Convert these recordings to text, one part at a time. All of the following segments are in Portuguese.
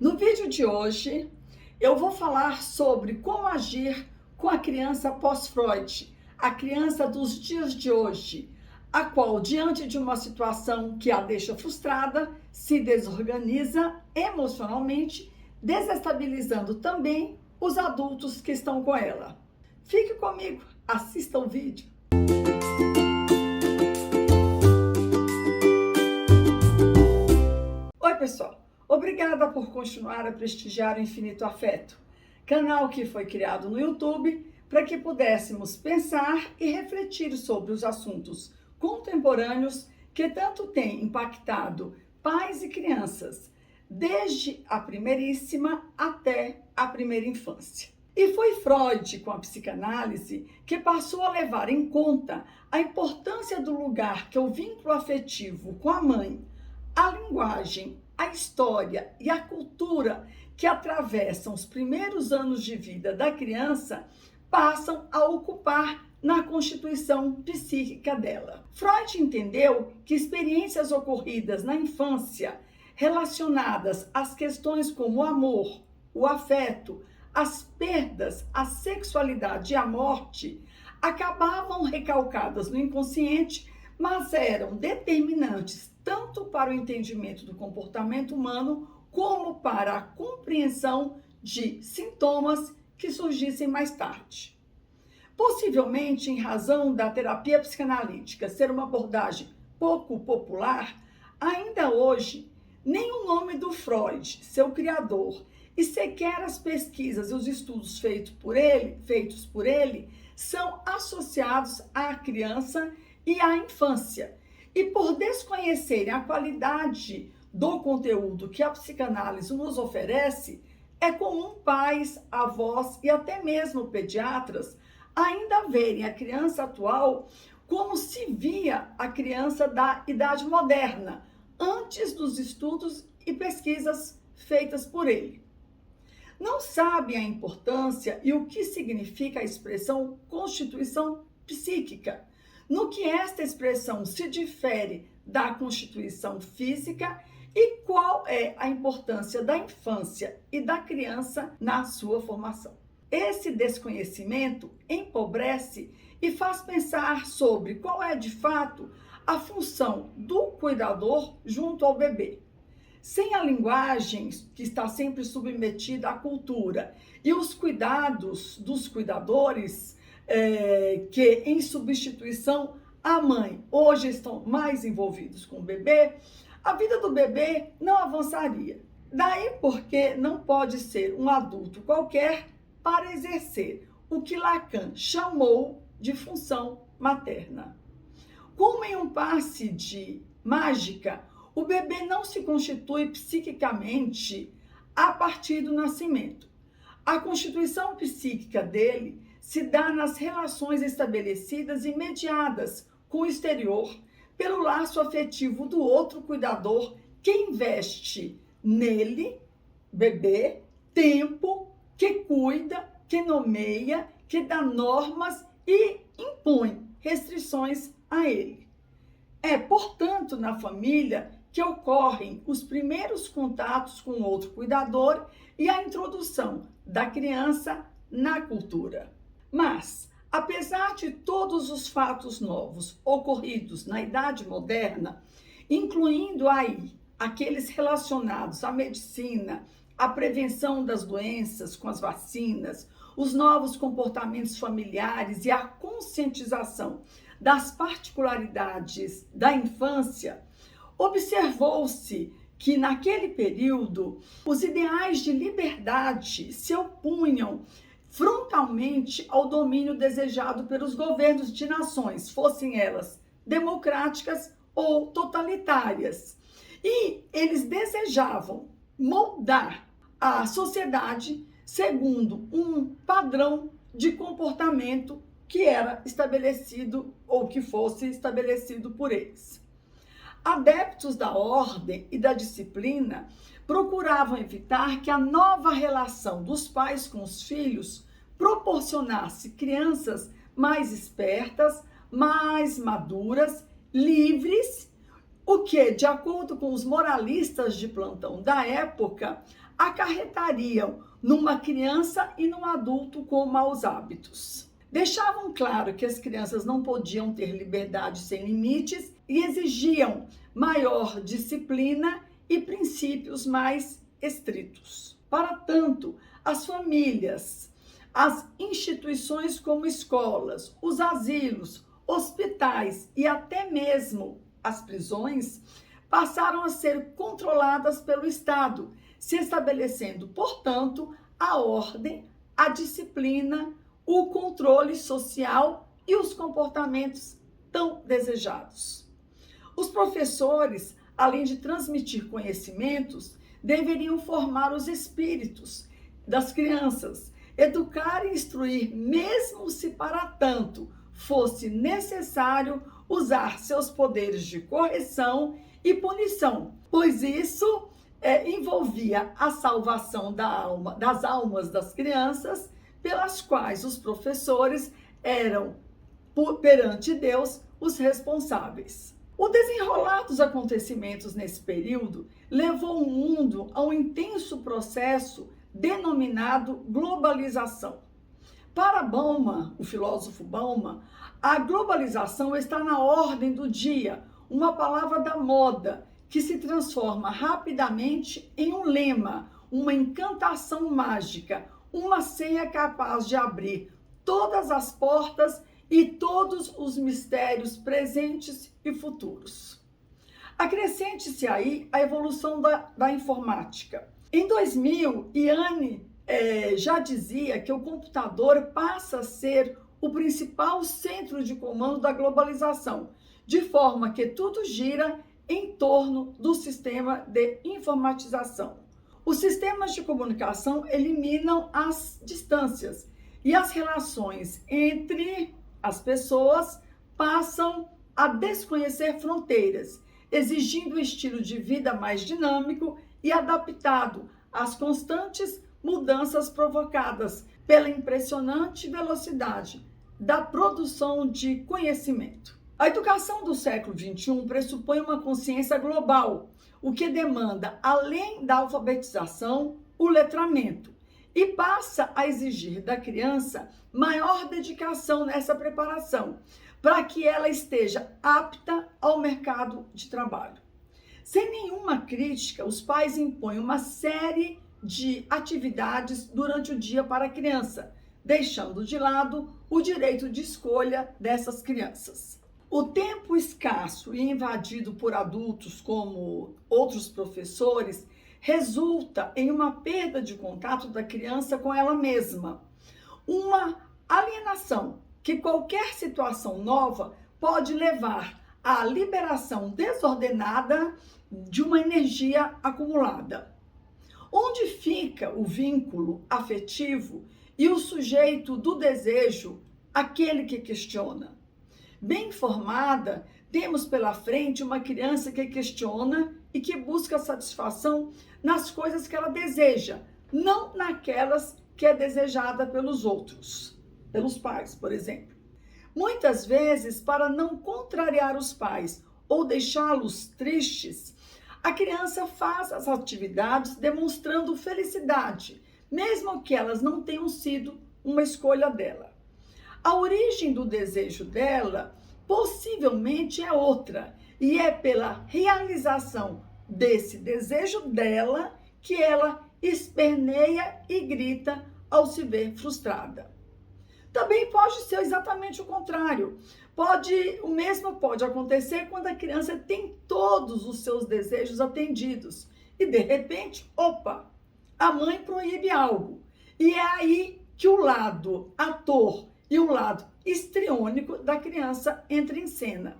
No vídeo de hoje, eu vou falar sobre como agir com a criança pós-Freud, a criança dos dias de hoje, a qual, diante de uma situação que a deixa frustrada, se desorganiza emocionalmente, desestabilizando também os adultos que estão com ela. Fique comigo, assista o vídeo. Oi, pessoal. Obrigada por continuar a prestigiar o Infinito Afeto, canal que foi criado no YouTube para que pudéssemos pensar e refletir sobre os assuntos contemporâneos que tanto têm impactado pais e crianças, desde a primeiríssima até a primeira infância. E foi Freud, com a psicanálise, que passou a levar em conta a importância do lugar que o vínculo afetivo com a mãe, a linguagem, a história e a cultura que atravessam os primeiros anos de vida da criança passam a ocupar na constituição psíquica dela. Freud entendeu que experiências ocorridas na infância relacionadas às questões como o amor, o afeto, as perdas, a sexualidade e a morte acabavam recalcadas no inconsciente, mas eram determinantes tanto para o entendimento do comportamento humano como para a compreensão de sintomas que surgissem mais tarde. Possivelmente, em razão da terapia psicanalítica ser uma abordagem pouco popular, ainda hoje, nem o nome do Freud, seu criador, e sequer as pesquisas e os estudos feitos por ele são associados à criança e à infância. E por desconhecerem a qualidade do conteúdo que a psicanálise nos oferece, é comum pais, avós e até mesmo pediatras ainda verem a criança atual como se via a criança da idade moderna, antes dos estudos e pesquisas feitas por ele. Não sabem a importância e o que significa a expressão constituição psíquica, no que esta expressão se difere da constituição física e qual é a importância da infância e da criança na sua formação. Esse desconhecimento empobrece e faz pensar sobre qual é, de fato, a função do cuidador junto ao bebê. Sem a linguagem que está sempre submetida à cultura e os cuidados dos cuidadores, que em substituição à mãe hoje estão mais envolvidos com o bebê, a vida do bebê não avançaria. Daí porque não pode ser um adulto qualquer para exercer o que Lacan chamou de função materna. Como em um passe de mágica, o bebê não se constitui psiquicamente a partir do nascimento. A constituição psíquica dele se dá nas relações estabelecidas e mediadas com o exterior, pelo laço afetivo do outro cuidador que investe nele, bebê, tempo, que cuida, que nomeia, que dá normas e impõe restrições a ele. É, portanto, na família que ocorrem os primeiros contatos com outro cuidador e a introdução da criança na cultura. Mas, apesar de todos os fatos novos ocorridos na Idade Moderna, incluindo aí aqueles relacionados à medicina, à prevenção das doenças com as vacinas, os novos comportamentos familiares e a conscientização das particularidades da infância, observou-se que naquele período os ideais de liberdade se opunham frontalmente ao domínio desejado pelos governos de nações, fossem elas democráticas ou totalitárias. E eles desejavam moldar a sociedade segundo um padrão de comportamento que era estabelecido ou que fosse estabelecido por eles. Adeptos da ordem e da disciplina procuravam evitar que a nova relação dos pais com os filhos proporcionasse crianças mais espertas, mais maduras, livres, o que, de acordo com os moralistas de plantão da época, acarretariam numa criança e num adulto com maus hábitos. Deixavam claro que as crianças não podiam ter liberdade sem limites e exigiam maior disciplina e princípios mais estritos. Para tanto, as famílias, as instituições como escolas, os asilos, hospitais e até mesmo as prisões passaram a ser controladas pelo Estado, se estabelecendo, portanto, a ordem, a disciplina, o controle social e os comportamentos tão desejados. Os professores, além de transmitir conhecimentos, deveriam formar os espíritos das crianças, educar e instruir, mesmo se para tanto fosse necessário usar seus poderes de correção e punição, pois isso envolvia a salvação das almas das crianças, pelas quais os professores eram, perante Deus, os responsáveis. O desenrolar dos acontecimentos nesse período levou o mundo a um intenso processo denominado globalização. Para Bauman, o filósofo Bauman, a globalização está na ordem do dia, uma palavra da moda que se transforma rapidamente em um lema, uma encantação mágica, uma senha capaz de abrir todas as portas e todos os mistérios presentes e futuros. Acrescente-se aí a evolução da informática. Em 2000, Yanni já dizia que o computador passa a ser o principal centro de comando da globalização, de forma que tudo gira em torno do sistema de informatização. Os sistemas de comunicação eliminam as distâncias e as relações entre as pessoas passam a desconhecer fronteiras, exigindo um estilo de vida mais dinâmico e adaptado às constantes mudanças provocadas pela impressionante velocidade da produção de conhecimento. A educação do século XXI pressupõe uma consciência global, o que demanda, além da alfabetização, o letramento, e passa a exigir da criança maior dedicação nessa preparação, para que ela esteja apta ao mercado de trabalho. Sem nenhuma crítica, os pais impõem uma série de atividades durante o dia para a criança, deixando de lado o direito de escolha dessas crianças. O tempo escasso e invadido por adultos como outros professores resulta em uma perda de contato da criança com ela mesma, uma alienação que qualquer situação nova pode levar à liberação desordenada de uma energia acumulada. Onde fica o vínculo afetivo e o sujeito do desejo, aquele que questiona? Bem informada, temos pela frente uma criança que questiona e que busca satisfação nas coisas que ela deseja, não naquelas que é desejada pelos outros, pelos pais, por exemplo. Muitas vezes, para não contrariar os pais ou deixá-los tristes, a criança faz as atividades demonstrando felicidade, mesmo que elas não tenham sido uma escolha dela. A origem do desejo dela possivelmente é outra, e é pela realização desse desejo dela que ela esperneia e grita ao se ver frustrada. Também pode ser exatamente o contrário. O mesmo pode acontecer quando a criança tem todos os seus desejos atendidos e, de repente, a mãe proíbe algo. E é aí que o lado ator e o lado histriônico da criança entra em cena.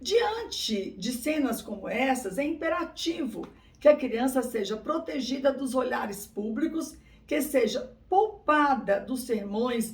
Diante de cenas como essas, é imperativo que a criança seja protegida dos olhares públicos, que seja poupada dos sermões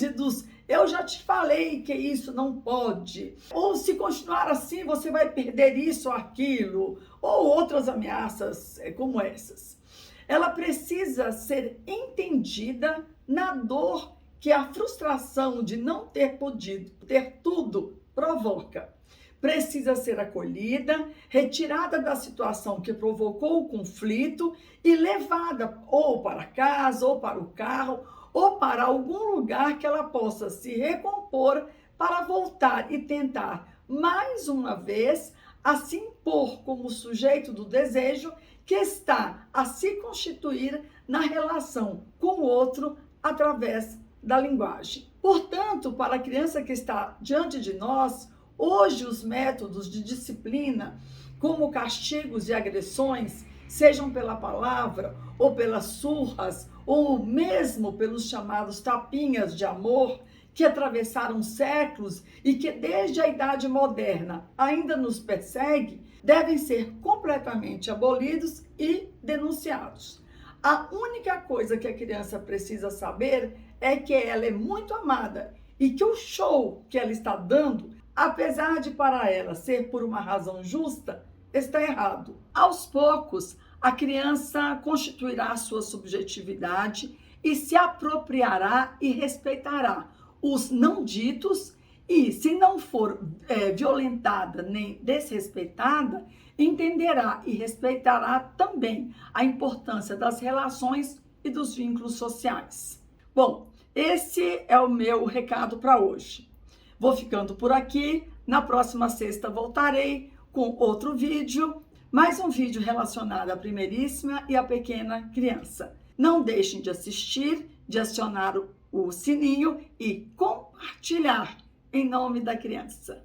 e dos "eu já te falei que isso não pode", ou "se continuar assim você vai perder isso ou aquilo", ou outras ameaças como essas. Ela precisa ser entendida na dor que a frustração de não ter podido ter tudo provoca. precisa ser acolhida, retirada da situação que provocou o conflito e levada ou para casa, ou para o carro, ou para algum lugar que ela possa se recompor para voltar e tentar mais uma vez a se impor como sujeito do desejo que está a se constituir na relação com o outro através da linguagem. Portanto, para a criança que está diante de nós, hoje os métodos de disciplina, como castigos e agressões, sejam pela palavra, ou pelas surras, ou mesmo pelos chamados tapinhas de amor, que atravessaram séculos e que desde a Idade Moderna ainda nos persegue, devem ser completamente abolidos e denunciados. A única coisa que a criança precisa saber é que ela é muito amada e que o show que ela está dando, apesar de para ela ser por uma razão justa, está errado. Aos poucos, a criança constituirá sua subjetividade e se apropriará e respeitará os não ditos e, se não for violentada nem desrespeitada, entenderá e respeitará também a importância das relações e dos vínculos sociais. Bom, esse é o meu recado para hoje. Vou ficando por aqui. Na próxima sexta voltarei com outro vídeo, mais um vídeo relacionado à primeiríssima e à pequena criança. Não deixem de assistir, de acionar o sininho e compartilhar em nome da criança.